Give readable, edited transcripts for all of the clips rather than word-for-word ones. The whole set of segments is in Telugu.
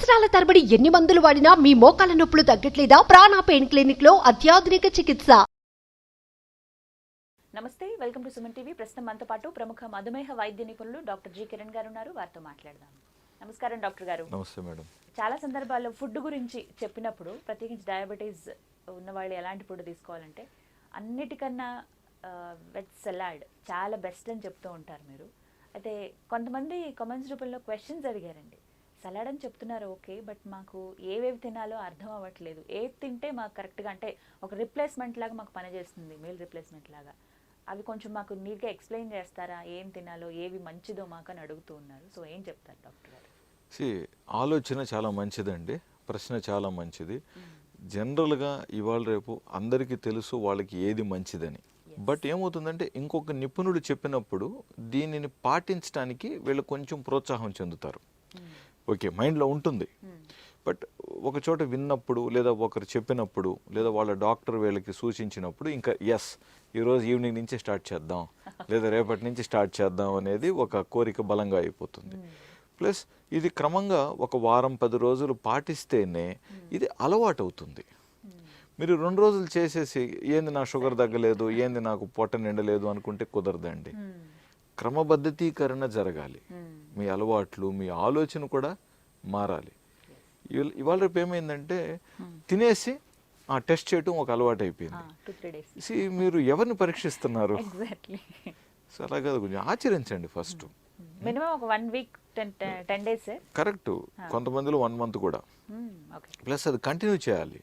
సంవత్సరాల తరబడి ఎన్ని మందులు వాడినా మీ మోకాల నొప్పులు తగ్గట్లేదా? ప్రాణ పెయిన్ క్లినిక్ లో అత్యాధునిక చికిత్స. నమస్తే, వెల్కమ్ టు సుమన్ టీవీ. ప్రస్తుతం మనతో పాటు ప్రముఖ మధుమేహ వైద్య నిపుణులు డాక్టర్ జి కిరణ్ గారు ఉన్నారు. వారితో మాట్లాడదాం. నమస్కారం డాక్టర్ గారు. నమస్తే మేడం. చాలా సందర్భాల్లో ఫుడ్ గురించి చెప్పినప్పుడు, ప్రత్యేకించి డయాబెటీస్ ఉన్న వాళ్ళు ఎలాంటి ఫుడ్ తీసుకోవాలంటే అన్నిటికన్నా వెజ్ సలాడ్ చాలా బెస్ట్ అని చెప్తూ ఉంటారు మీరు. అయితే కొంతమంది కామెంట్స్ రూపంలో క్వశ్చన్స్ అడిగారండి. సలాడ్ అని చెప్తున్నారు ఓకే, బట్ మాకు ఏవేవి తినాలో అర్థం అవ్వట్లేదు. ఏది తింటే మాకు కరెక్ట్గా అంటే ఒక రిప్లేస్మెంట్ లాగా మాకు పనిచేస్తుంది, మీల్ రిప్లేస్మెంట్ లాగా. అవి కొంచెం మాకు నీట్గా ఎక్స్ప్లెయిన్ చేస్తారా? ఏం తినాలో, ఏవి మంచిదో మాకు అని అడుగుతూ ఉన్నారు. సో ఏం చెప్తారు డాక్టర్ గారు? ఆలోచన చాలా మంచిదండి, ప్రశ్న చాలా మంచిది. జనరల్గా ఇవాళ రేపు అందరికీ తెలుసు వాళ్ళకి ఏది మంచిదని. బట్ ఏమవుతుందంటే ఇంకొక నిపుణుడు చెప్పినప్పుడు దీనిని పాటించడానికి వీళ్ళు కొంచెం ప్రోత్సాహం చెందుతారు. ఓకే, మైండ్లో ఉంటుంది. బట్ ఒక చోట విన్నప్పుడు లేదా ఒకరు చెప్పినప్పుడు లేదా వాళ్ళ డాక్టర్ వీళ్ళకి సూచించినప్పుడు ఇంకా ఈరోజు ఈవినింగ్ నుంచి స్టార్ట్ చేద్దాం లేదా రేపటి నుంచి స్టార్ట్ చేద్దాం అనేది ఒక కోరిక బలంగా అయిపోతుంది. ప్లస్ ఇది క్రమంగా ఒక వారం 10 రోజులు పాటిస్తేనే ఇది అలవాటు అవుతుంది. మీరు 2 రోజులు చేసేసి ఏంది నా షుగర్ తగ్గలేదు, ఏంది నాకు పొట్ట నిండలేదు అనుకుంటే కుదరదండి. క్రమబద్ధీకరణ జరగాలి. మీ అలవాట్లు, మీ ఆలోచన కూడా మారాలి. ఇవాళ రేపు ఏమైందంటే తినేసి టెస్ట్ చేయటం ఒక అలవాటు అయిపోయింది. మీరు ఎవరిని పరీక్షిస్తున్నారు? సో అలా కాదు, కొంచెం ఆచరించండి ఫస్ట్. మినిమం ఒక 1 వీక్ 10 డేస్ కరెక్ట్. కొంతమందిలో 1 మంత్ కూడా. ప్లస్ అది కంటిన్యూ చేయాలి.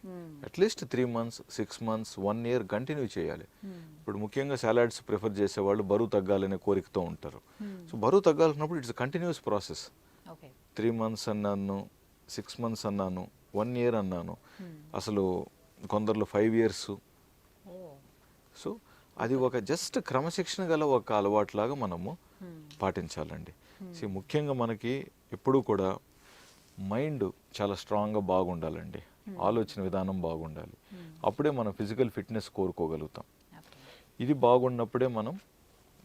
At least 3 months 6 months 1 year continue చేయాలి. ఇప్పుడు ముఖ్యంగా సలాడ్స్ ప్రిఫర్ చేసేవాళ్ళు బరువు తగ్గాలనే కోరికతో ఉంటారు. సో బరువు తగ్గాలన్నప్పుడు ఇట్స్ కంటిన్యూస్ ప్రాసెస్. 3 మంత్స్ అన్నాను, 6 మంత్స్ అన్నాను, 1 ఇయర్ అన్నాను, అసలు కొందరిలో 5 ఇయర్స్. సో అది ఒక జస్ట్ క్రమశిక్షణ గల ఒక అలవాట్లాగా మనము పాటించాలండి. ముఖ్యంగా మనకి ఎప్పుడూ కూడా మైండ్ చాలా స్ట్రాంగ్గా బాగుండాలండి. ఆలోచన విధానం బాగుండాలి. అప్పుడే మనం ఫిజికల్ ఫిట్నెస్ కోరుకోగలుగుతాం. ఇది బాగున్నప్పుడే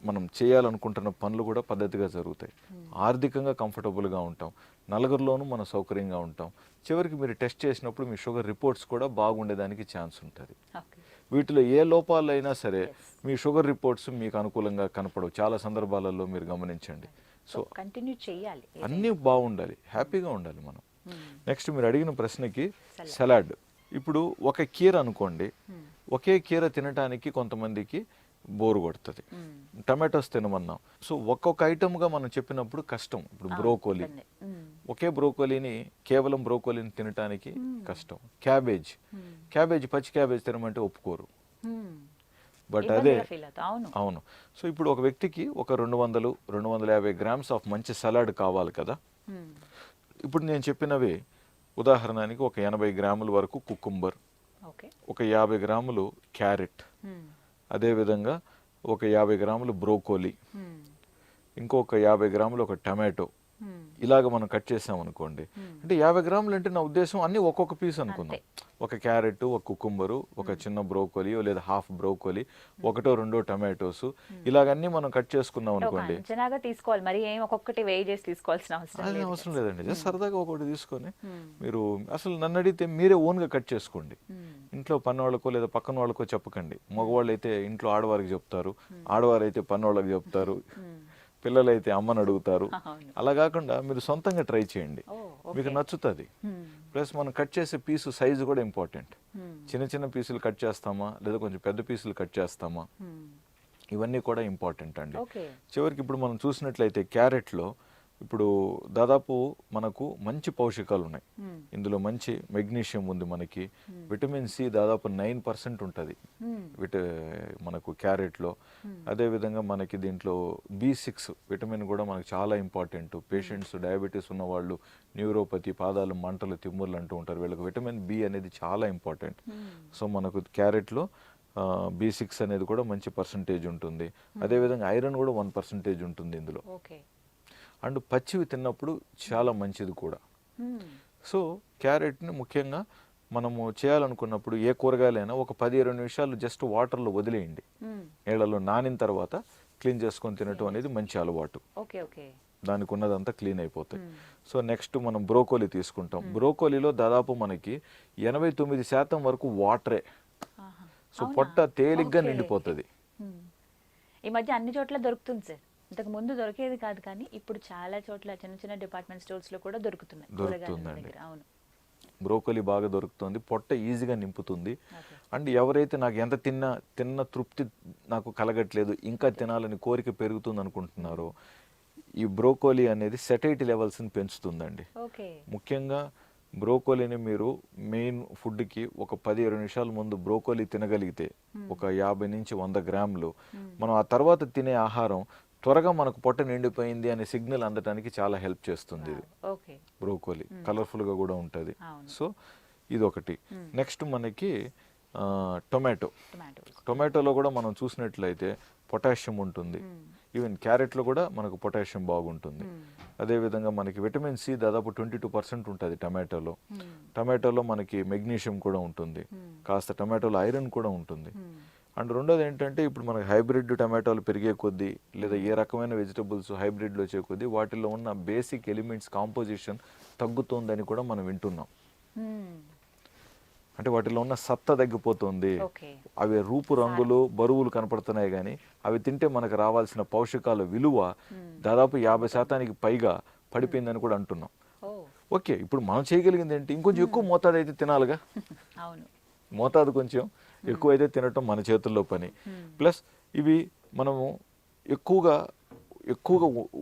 మనం చేయాలనుకుంటున్న పనులు కూడా పద్ధతిగా జరుగుతాయి. ఆర్థికంగా కంఫర్టబుల్గా ఉంటాం, నలుగురిలోనూ మనం సౌకర్యంగా ఉంటాం. చివరికి మీరు టెస్ట్ చేసినప్పుడు మీ షుగర్ రిపోర్ట్స్ కూడా బాగుండేదానికి ఛాన్స్ ఉంటుంది. వీటిలో ఏ లోపాలైనా సరే మీ షుగర్ రిపోర్ట్స్ మీకు అనుకూలంగా కనపడవు. చాలా సందర్భాలలో మీరు గమనించండి. సో కంటిన్యూ చేయాలి, అన్నీ బాగుండాలి, హ్యాపీగా ఉండాలి మనం. నెక్స్ట్ మీరు అడిగిన ప్రశ్నకి సలాడ్. ఇప్పుడు ఒక కీర అనుకోండి, ఒకే కీర తినడానికి కొంతమందికి బోరు కొడుతుంది. టమాటోస్ తినమన్నాం, సో ఒక్కొక్క ఐటమ్గా మనం చెప్పినప్పుడు కష్టం. ఇప్పుడు బ్రోకోలీ, ఒకే బ్రోకోలీని కేవలం బ్రోకోలీని తినడానికి కష్టం. క్యాబేజ్ పచ్చి క్యాబేజ్ తినమంటే ఒప్పుకోరు. బట్ అదే అవును. సో ఇప్పుడు ఒక వ్యక్తికి ఒక 200-250 గ్రామ్స్ ఆఫ్ మంచి సలాడ్ కావాలి కదా. ఇప్పుడు నేను చెప్పినవి ఉదాహరణకి ఒక 80 గ్రాముల వరకు కుకుంబర్, ఒక 50 గ్రాములు క్యారెట్, అదేవిధంగా ఒక 50 గ్రాములు బ్రోకోలీ, ఇంకొక 50 గ్రాములు ఒక టమాటో. ఇలాగ మనం కట్ చేసాం అనుకోండి. అంటే 50 గ్రాములు అంటే నా ఉద్దేశం అన్ని ఒక్కొక్క పీస్ అనుకుందాం. ఒక క్యారెట్, ఒక కుకుంబరు, ఒక చిన్న బ్రోకోలీ లేదా హాఫ్ బ్రోకోలీ, 1-2 టమాటోస్, ఇలాగన్నీ మనం కట్ చేసుకున్నాం అనుకోండి. తీసుకోవాలి, మరి ఏం ఒక్కొక్కటి వేయి చేసి తీసుకోవాల్సిన అవసరం లేదండి. జస్ట్ సరదాగా ఒకటి తీసుకొని మీరు అసలు నన్ను అడిగితే మీరే ఓన్గా కట్ చేసుకోండి. ఇంట్లో పన్నవాళ్ళకో లేదా పక్కన వాళ్ళకో చెప్పకండి. మగవాళ్ళు అయితే ఇంట్లో ఆడవారికి చెప్తారు, ఆడవారు అయితే పన్నవాళ్ళకి చెప్తారు, పిల్లలైతే అమ్మని అడుగుతారు. అలా కాకుండా మీరు సొంతంగా ట్రై చేయండి, మీకు నచ్చుతుంది. ప్లస్ మనం కట్ చేసే పీసు సైజు కూడా ఇంపార్టెంట్. చిన్న చిన్న పీసులు కట్ చేస్తామా లేదా కొంచెం పెద్ద పీసులు కట్ చేస్తామా, ఇవన్నీ కూడా ఇంపార్టెంట్ అండి. చివరికి ఇప్పుడు మనం చూసినట్లయితే క్యారెట్లో ఇప్పుడు దాదాపు మనకు మంచి పోషకాలు ఉన్నాయి. ఇందులో మంచి మెగ్నీషియం ఉంది, మనకి విటమిన్ సి దాదాపు 9% ఉంటుంది మనకు క్యారెట్లో. అదేవిధంగా మనకి దీంట్లో B6 విటమిన్ కూడా మనకు చాలా ఇంపార్టెంట్. పేషెంట్స్ డయాబెటీస్ ఉన్నవాళ్ళు, న్యూరోపతి, పాదాలు మంటలు, తిమ్ముర్లు అంటూ ఉంటారు, వీళ్ళకి విటమిన్ బి అనేది చాలా ఇంపార్టెంట్. సో మనకు క్యారెట్లో B6 అనేది కూడా మంచి పర్సంటేజ్ ఉంటుంది. అదేవిధంగా ఐరన్ కూడా 1% ఉంటుంది ఇందులో. అండ్ పచ్చివి తిన్నప్పుడు చాలా మంచిది కూడా. సో క్యారెట్ని ముఖ్యంగా మనము చేయాలనుకున్నప్పుడు ఏ కూరగాయలైనా ఒక 10-20 నిమిషాలు జస్ట్ వాటర్లో వదిలేయండి. నీళ్ళలో నానిన తర్వాత క్లీన్ చేసుకొని తినటం అనేది మంచి అలవాటు. దానికి ఉన్నదంతా క్లీన్ అయిపోతాయి. సో నెక్స్ట్ మనం బ్రోకోలీ తీసుకుంటాం. బ్రోకోలీలో దాదాపు మనకి 89% వరకు వాటరే. ఆహా. సో పొట్ట తేలిగ్గా ఓకే. నిండిపోతుంది. ఈ మధ్య అన్ని చోట్ల దొరుకుతుంది సార్. ఇంతకు ముందు దొరికేది కాదు, కానీ ఇప్పుడు చాలా చోట్ల చిన్న చిన్న డిపార్ట్మెంట్ స్టోర్స్ లో కూడా దొరుకుతున్నాయి కూరగాయల దొరుకుతుందండి. దగ్గర. అవును. బ్రోకోలీ బాగా దొరుకుతుంది, పొట్ట ఈజీగా నింపుతుంది. ఓకే. అండ్ ఎవరైతే నాకు ఎంత తిన్న తృప్తి నాకు కలగట్లేదు, ఇంకా తినాలని కోరిక పెరుగుతుంది అనుకుంటున్నారో, ఈ బ్రోకోలీ అనేది సెటైటీ లెవెల్స్ని పెంచుతుందండి. ఓకే. ముఖ్యంగా బ్రోకోలీని మీరు మెయిన్ ఫుడ్కి ఒక 10-20 నిమిషాల ముందు బ్రోకోలీ తినగలిగితే ఒక 50 నుంచి 100 గ్రాములు, మనం ఆ తర్వాత తినే ఆహారం త్వరగా మనకు పొట్ట నిండిపోయింది అనే సిగ్నల్ అందటానికి చాలా హెల్ప్ చేస్తుంది ఇది ఓకే. బ్రోకోలీ. కలర్ఫుల్గా కూడా ఉంటుంది. అవును. సో ఇదొకటి. నెక్స్ట్ మనకి టొమాటో. టొమాటోస్. టొమాటోలో కూడా మనం చూసినట్లయితే పొటాషియం ఉంటుంది. ఈవెన్ క్యారెట్లో కూడా మనకు పొటాషియం బాగుంటుంది. అదేవిధంగా మనకి విటమిన్ సి దాదాపు 22% ఉంటుంది టమాటోలో. టమాటోలో మనకి మెగ్నీషియం కూడా ఉంటుంది, కాస్త టమాటోలో ఐరన్ కూడా ఉంటుంది. అండ్ రెండోది ఏంటంటే ఇప్పుడు మనకి హైబ్రిడ్ టమాటోలు పెరిగే కొద్దీ లేదా ఏ రకమైన వెజిటబుల్స్ హైబ్రిడ్లో వచ్చే కొద్దీ వాటిలో ఉన్న బేసిక్ ఎలిమెంట్స్ కాంపోజిషన్ తగ్గుతుందని కూడా మనం వింటున్నాం. అంటే వాటిలో ఉన్న సత్తా తగ్గిపోతుంది. ఓకే. అవి రూపు రంగులు బరువులు కనపడుతున్నాయి, కానీ అవి తింటే మనకు రావాల్సిన పౌష్టికాల విలువ దాదాపు 50% పైగా పడిపోయిందని కూడా అంటున్నాం. ఓ. ఓకే, ఇప్పుడు మనం చేయగలిగింది ఏంటి? ఇంకొంచెం ఎక్కువ మోతాదు అయితే తినాలిగా. అవును. మోతాదు కొంచెం ఎక్కువైతే తినటం మన చేతుల్లో పని. ప్లస్ ఇవి మనము ఎక్కువగా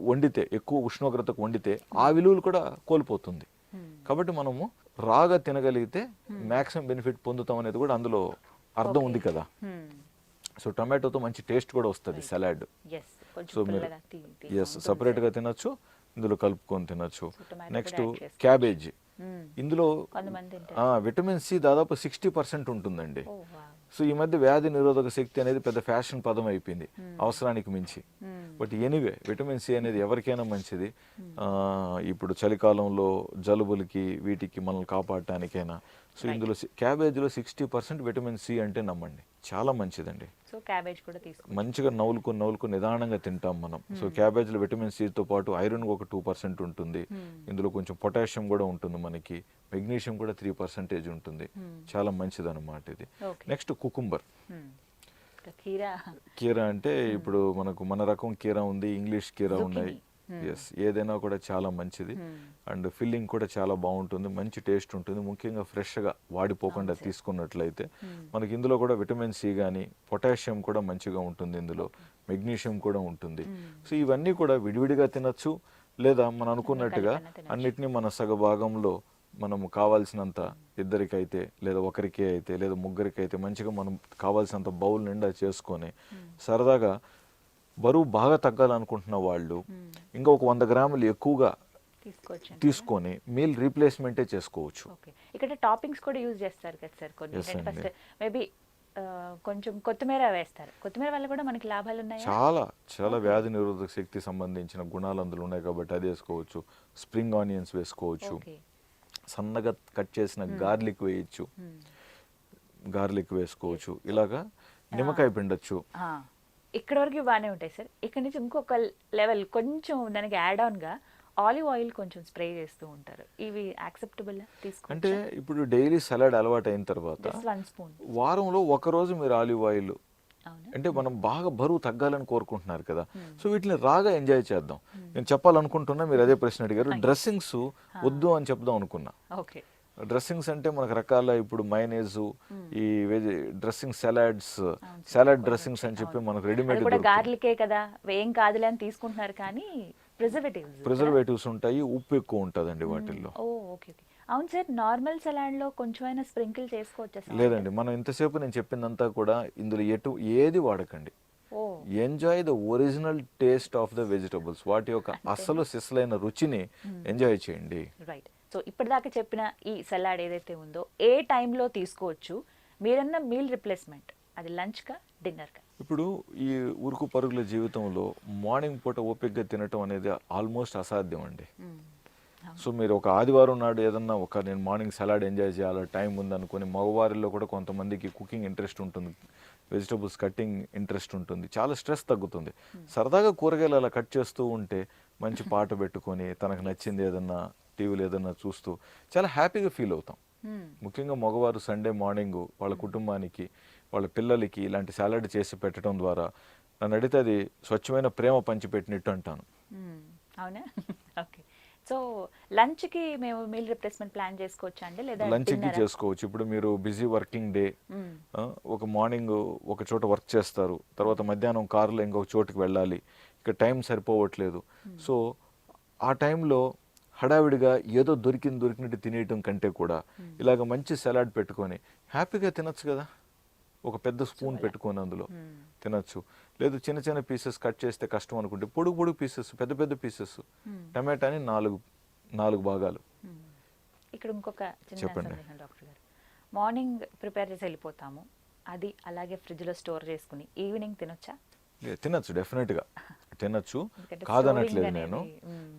వండితే, ఎక్కువ ఉష్ణోగ్రతకు వండితే ఆ విలువలు కూడా కోల్పోతుంది. కాబట్టి మనము రాగా తినగలిగితే మ్యాక్సిమం బెనిఫిట్ పొందుతాం అనేది కూడా అందులో అర్థం ఉంది కదా. సో టమాటోతో మంచి టేస్ట్ కూడా వస్తుంది సలాడ్. ఎస్. కొంచెం సో మీరు పుల్లగా సపరేట్గా తినొచ్చు, ఇందులో కలుపుకొని తినొచ్చు. tomato నెక్స్ట్ కూడా add చేసుకోవచ్చు. క్యాబేజ్. ఇందులో కొంతమంది తింటారు. విటమిన్ సి దాదాపు 60% ఉంటుందండి. ఓ వావ్. సో ఈ మధ్య వ్యాధి నిరోధక శక్తి అనేది పెద్ద ఫ్యాషన్ పదం అయిపోయింది అవసరానికి మించి. బట్ ఎనీవే విటమిన్ సి అనేది ఎవరికైనా మంచిది. ఇప్పుడు చలికాలంలో జలుబులకి వీటికి మనల్ని కాపాడటానికైనా. సో ఇందులో క్యాబేజ్లో 60% విటమిన్ సి అంటే నమ్మండి చాలా మంచిదండి. సో క్యాబేజ్ కూడా తీసుకో. మంచిగా నవ్వులుకొని నిదానంగా తింటాం మనం. సో క్యాబేజ్లో విటమిన్ సితో పాటు ఐరన్ ఒక 2% ఉంటుంది. ఇందులో కొంచెం పొటాషియం కూడా ఉంటుంది మనకి, మెగ్నీషియం కూడా 3% ఉంటుంది. చాలా మంచిది అన్నమాట ఇది. Next cucumber. కీరా అంటే ఇప్పుడు మన రకం కీరా ఉంది, ఇంగ్లీష్ కీరా ఉన్నాయి. ఎస్, ఏదైనా కూడా చాలా మంచిది. అండ్ ఫిల్లింగ్ కూడా చాలా బాగుంటుంది, మంచి టేస్ట్ ఉంటుంది. ముఖ్యంగా ఫ్రెష్గా వాడిపోకుండా తీసుకున్నట్లయితే మనకి ఇందులో కూడా విటమిన్ సి కానీ పొటాషియం కూడా మంచిగా ఉంటుంది, ఇందులో మెగ్నీషియం కూడా ఉంటుంది. సో ఇవన్నీ కూడా విడివిడిగా తినచ్చు, లేదా మనం అనుకున్నట్టుగా అన్నిటినీ మన సగభాగంలో మనము కావాల్సినంత, ఇద్దరికైతే లేదా ఒకరికే అయితే లేదా ముగ్గురికి అయితే మంచిగా మనం కావాల్సినంత బౌల్ నిండా చేసుకొని సరదాగా బరువు బాగా తగ్గాలనుకుంటున్న వాళ్ళు ఇంకా ఒక 100 గ్రాములు ఎక్కువగా తీసుకొని మీల్ రీప్లేస్మెంటే చేసుకోవచ్చు. ఇక్కడ టాపింగ్స్ కూడా యూజ్ చేస్తారు కదా సార్ కొన్ని. ఫస్ట్ మేబీ కొంచెం కొత్తిమీర వేస్తారు. కొత్తిమీర వల్ల కూడా మనకి లాభాలు ఉన్నాయి. చాలా వ్యాధి నిరోధక శక్తి సంబంధించిన గుణాలు అందులో ఉన్నాయి కాబట్టి అది వేసుకోవచ్చు. స్ప్రింగ్ ఆనియన్స్ వేసుకోవచ్చు, సన్నగా కట్ చేసిన గార్లిక్ వేయచ్చు, గార్లిక్ వేసుకోవచ్చు, ఇలాగా నిమ్మకాయ పిండొచ్చు. ఇక్కడ వరకు బాగానే ఉంటాయి సార్. ఇక్కడ నుంచి ఇంకొక లెవెల్ కొంచెం దానికి యాడ్ ఆన్ గా ఆలివ్ ఆయిల్ కొంచెం స్ప్రే చేస్తూ ఉంటారు. ఇవి యాక్సెప్టబుల్ తీసుకో. అంటే ఇప్పుడు డైలీ సలాడ్ అలవాటు అయిన తర్వాత 1 స్పూన్ వారంలో ఒక రోజు మీరు ఆలివ్ ఆయిల్, అంటే మనం బాగా బరువు తగ్గాలని కోరుకుంటున్నారు కదా, సో వీటిని రాగా ఎంజాయ్ చేద్దాం. నేను చెప్పాలనుకుంటున్నా, మీరు అదే ప్రశ్న అడిగారు. డ్రెస్సింగ్స్ వద్దు అని చెప్దాం అనుకున్నా. ఓకే. డ్రెస్సింగ్స్ అంటే మనకు రకాల ఇప్పుడు మైనేజ్, ఈ డ్రెస్సింగ్ సలాడ్ డ్రెస్సింగ్స్ అని చెప్పి మనకు రెడీమేడ్ గార్లికే కదా ఏం కాదులే అని తీసుకుంటున్నారు, కానీ ప్రిజర్వేటివ్స్ ఉంటాయి, ఉప్పు ఎక్కువ ఉంటుందండి వాటిల్లో. అవును సార్. నార్మల్ సలాడ్ లో కొంచెమైనా స్ప్రింకిల్ చేసుకోవచ్చు. లేదండి, మనం ఇంతసేపు నేను చెప్పిందంతా కూడా ఇందులో ఏది వాడకండి. Enjoy the original taste of the vegetables. వాటి యొక్క అసలు సిసలైన రుచిని ఎంజాయ్ చేయండి. రైట్. సో ఇప్పటిదాకా చెప్పిన ఈ సలాడ్ ఏదైతే ఉందో ఏ టైంలో తీసుకోవచ్చు? మీరన్న మీల్ రిప్లేస్మెంట్, అది లంచ్ కా డిన్నర్ కా? ఇప్పుడు ఈ ఉరుకు పరుగుల జీవితంలో మార్నింగ్ పూట ఓపికగా తినటం అనేది ఆల్మోస్ట్ అసాధ్యం అండి. సో మీరు ఒక ఆదివారం నాడు ఏదన్నా నేను మార్నింగ్ సలాడ్ ఎంజాయ్ చేయాలి, టైం ఉందనుకొని, మగవారిలో కూడా కొంతమందికి కుకింగ్ ఇంట్రెస్ట్ ఉంటుంది, వెజిటబుల్స్ కట్టింగ్ ఇంట్రెస్ట్ ఉంటుంది, చాలా స్ట్రెస్ తగ్గుతుంది. సరదాగా కూరగాయలు అలా కట్ చేస్తూ ఉంటే మంచి పాట పెట్టుకొని తనకు నచ్చింది ఏదన్నా టీవీలో ఏదన్నా చూస్తూ చాలా హ్యాపీగా ఫీల్ అవుతాం. ముఖ్యంగా మగవారు సండే మార్నింగ్ వాళ్ళ కుటుంబానికి వాళ్ళ పిల్లలకి ఇలాంటి సాలడ్ చేసి పెట్టడం ద్వారా నన్ను అడిగితే అది స్వచ్ఛమైన ప్రేమ పంచిపెట్టినట్టు అంటాను. అవునా? ఓకే. సో లంచ్కి మేము మీల్ రిప్లేస్మెంట్ ప్లాన్ చేసుకోవచ్చా అండి, లేదా లంచ్కి చేసుకోవచ్చు. ఇప్పుడు మీరు బిజీ వర్కింగ్ డే, ఒక మార్నింగ్ ఒక చోట వర్క్ చేస్తారు, తర్వాత మధ్యాహ్నం కారులో ఇంకొక చోటుకి వెళ్ళాలి, ఇక టైం సరిపోవట్లేదు. సో ఆ టైంలో హడావిడిగా ఏదో దొరికినట్టు తినేయటం కంటే కూడా ఇలాగ మంచి సలాడ్ పెట్టుకొని హ్యాపీగా తినచ్చు కదా. ఒక పెద్ద స్పూన్ పెట్టుకొని అందులో తినచ్చు. లేదు చిన్న చిన్న పీసెస్ కట్ చేస్తే కష్టం అనుకుంటే పొడుగు పీసెస్, పెద్ద పీసెస్, టమాటాని నాలుగు భాగాలు. ఇక్కడ ఇంకొక చిన్న సందేహం డాక్టర్ గారు, మార్నింగ్ ప్రిపేర్ చేసి వెళ్ళిపోతాము, అది అలాగే ఫ్రిడ్జ్లో స్టోర్ చేసుకుని ఈవినింగ్ తినొచ్చా? తినచ్చు, డెఫినెట్గా తినచ్చు, కాదనట్లేదు నేను.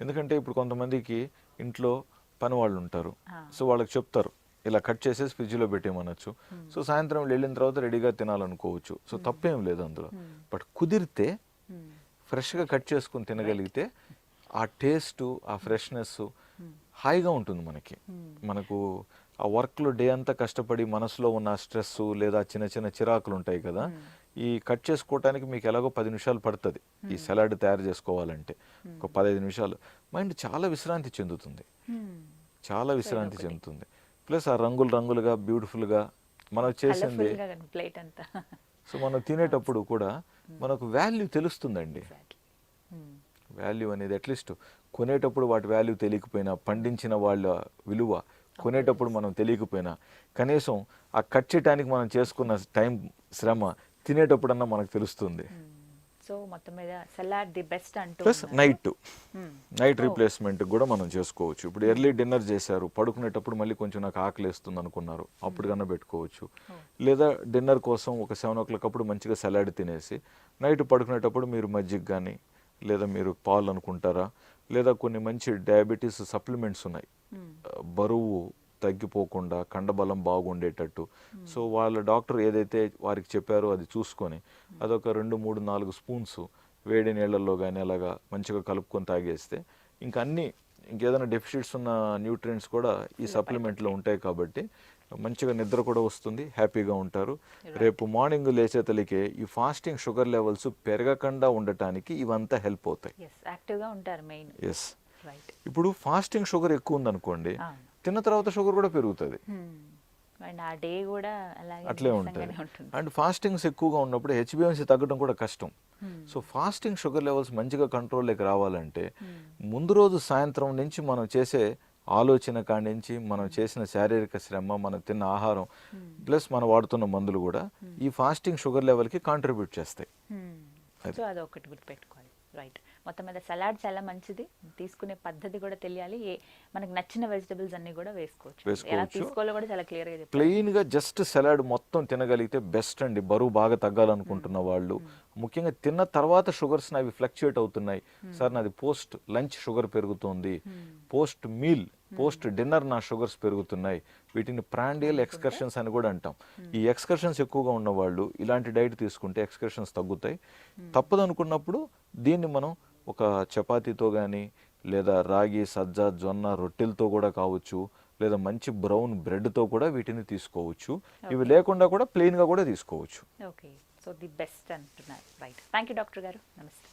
ఎందుకంటే ఇప్పుడు కొంతమందికి ఇంట్లో పని వాళ్ళు ఉంటారు, సో వాళ్ళకి చెప్తారు ఇలా కట్ చేసేసి ఫ్రిడ్జ్లో పెట్టేయమనొచ్చు. సో సాయంత్రం వెళ్ళిన తర్వాత రెడీగా తినాలనుకోవచ్చు. సో తప్పేం లేదు అందులో. బట్ కుదిరితే ఫ్రెష్గా కట్ చేసుకుని తినగలిగితే ఆ టేస్ట్, ఆ ఫ్రెష్నెస్ హాయిగా ఉంటుంది మనకు. ఆ వర్క్లో డే అంతా కష్టపడి మనసులో ఉన్న స్ట్రెస్ లేదా చిన్న చిరాకులు ఉంటాయి కదా, ఈ కట్ చేసుకోవటానికి మీకు ఎలాగో 10 నిమిషాలు పడుతుంది. ఈ సలాడ్ తయారు చేసుకోవాలంటే ఒక 15 నిమిషాలు మైండ్ చాలా విశ్రాంతి చెందుతుంది, చాలా విశ్రాంతి చెందుతుంది. ప్లస్ ఆ రంగులుగా బ్యూటిఫుల్గా మనం చేసింది. సో మనం తినేటప్పుడు కూడా మనకు వాల్యూ తెలుస్తుందండి. వాల్యూ అనేది అట్లీస్ట్ కొనేటప్పుడు వాటి వాల్యూ తెలియకపోయినా, పండించిన వాళ్ళ విలువ కొనేటప్పుడు మనం తెలియకపోయినా, కనీసం ఆ కట్ చేయడానికి మనం చేసుకున్న టైం, శ్రమ తినేటప్పుడన్నా మనకు తెలుస్తుంది. సో మొత్తం మీద సలాడ్ ది బెస్ట్ అంటూ. ప్లస్ నైట్ రీప్లేస్మెంట్ కూడా మనం చేసుకోవచ్చు. ఇప్పుడు ఎర్లీ డిన్నర్ చేశారు, పడుకునేటప్పుడు మళ్ళీ కొంచెం నాకు ఆకలిస్తుంది అనుకున్నారు, అప్పుడు కన్నా పెట్టుకోవచ్చు. లేదా డిన్నర్ కోసం ఒక 7 o'clock అప్పుడు మంచిగా సలాడ్ తినేసి నైట్ పడుకునేటప్పుడు మీరు మజ్జిగ కానీ, లేదా మీరు పాలు అనుకుంటారా, లేదా కొన్ని మంచి డయాబెటీస్ సప్లిమెంట్స్ ఉన్నాయి, బరువు తగ్గిపోకుండా కండబలం బాగుండేటట్టు. సో వాళ్ళ డాక్టర్ ఏదైతే వారికి చెప్పారో అది చూసుకొని అదొక 2, 3, 4 స్పూన్స్ వేడి నీళ్ళల్లో కానీ అలాగా మంచిగా కలుపుకొని తాగేస్తే ఇంకేదైనా డెఫిషిట్స్ ఉన్న న్యూట్రియంట్స్ కూడా ఈ సప్లిమెంట్లో ఉంటాయి కాబట్టి మంచిగా నిద్ర కూడా వస్తుంది, హ్యాపీగా ఉంటారు. రేపు మార్నింగ్ లేచేతలికే ఈ ఫాస్టింగ్ షుగర్ లెవెల్స్ పెరగకుండా ఉండటానికి ఇవంతా హెల్ప్ అవుతాయి. ఎస్, ఇప్పుడు ఫాస్టింగ్ షుగర్ ఎక్కువ ఉందనుకోండి, తిన్న తర్వాత షుగర్ కూడా పెరుగుతుంది, అట్లే ఉంటుంది. అండ్ ఫాస్టింగ్స్ ఎక్కువగా ఉన్నప్పుడు హెచ్బిఎన్సీ తగ్గడం కూడా కష్టం. సో ఫాస్టింగ్ షుగర్ లెవెల్స్ మంచిగా కంట్రోల్లోకి రావాలంటే ముందు రోజు సాయంత్రం నుంచి మనం చేసే ఆలోచన కాడి నుంచి, మనం చేసిన శారీరక శ్రమ, మనం తిన్న ఆహారం ప్లస్ మనం వాడుతున్న మందులు కూడా ఈ ఫాస్టింగ్ షుగర్ లెవెల్కి కాంట్రిబ్యూట్ చేస్తాయి. సో అదొకటి గుర్తుపెట్టుకోవాలి. రైట్. మొత్తం మీద సలాడ్ చాలా మంచిది, తీసుకునే పద్ధతి కూడా తెలియాలి, మనకు నచ్చిన వెజిటబుల్స్ అన్ని కూడా వేసుకోవచ్చు, ఎలా తీసుకోవాలో కూడా చాలా క్లియర్గా చెప్పారు. ప్లెయిన్గా జస్ట్ సలాడ్ మొత్తం తినగలిగితే బెస్ట్ అండి. బరువు బాగా తగ్గాలనుకుంటున్న వాళ్ళు, ముఖ్యంగా తిన్న తర్వాత షుగర్స్ అవి ఫ్లక్చుయేట్ అవుతున్నాయి, సార్ నాది పోస్ట్ లంచ్ షుగర్ పెరుగుతుంది, పోస్ట్ మీల్ పోస్ట్ డిన్నర్ నా షుగర్స్ పెరుగుతున్నాయి, వీటిని ప్రాండియల్ ఎక్స్కర్షన్స్ అని కూడా అంటాం. ఈ ఎక్స్కర్షన్స్ ఎక్కువగా ఉన్న వాళ్ళు ఇలాంటి డైట్ తీసుకుంటే ఎక్స్కర్షన్స్ తగ్గుతాయి. తప్పదనుకున్నప్పుడు దీన్ని మనం ఒక చపాతీతో కానీ, లేదా రాగి, సజ్జ, జొన్న రొట్టెలతో కూడా కావచ్చు, లేదా మంచి బ్రౌన్ బ్రెడ్తో కూడా వీటిని తీసుకోవచ్చు. ఇవి లేకుండా కూడా ప్లెయిన్గా కూడా తీసుకోవచ్చు. ఓకే, సో ది బెస్ట్ అంటున్నారు. రైట్. థ్యాంక్ యూ డాక్టర్ గారు. నమస్తే.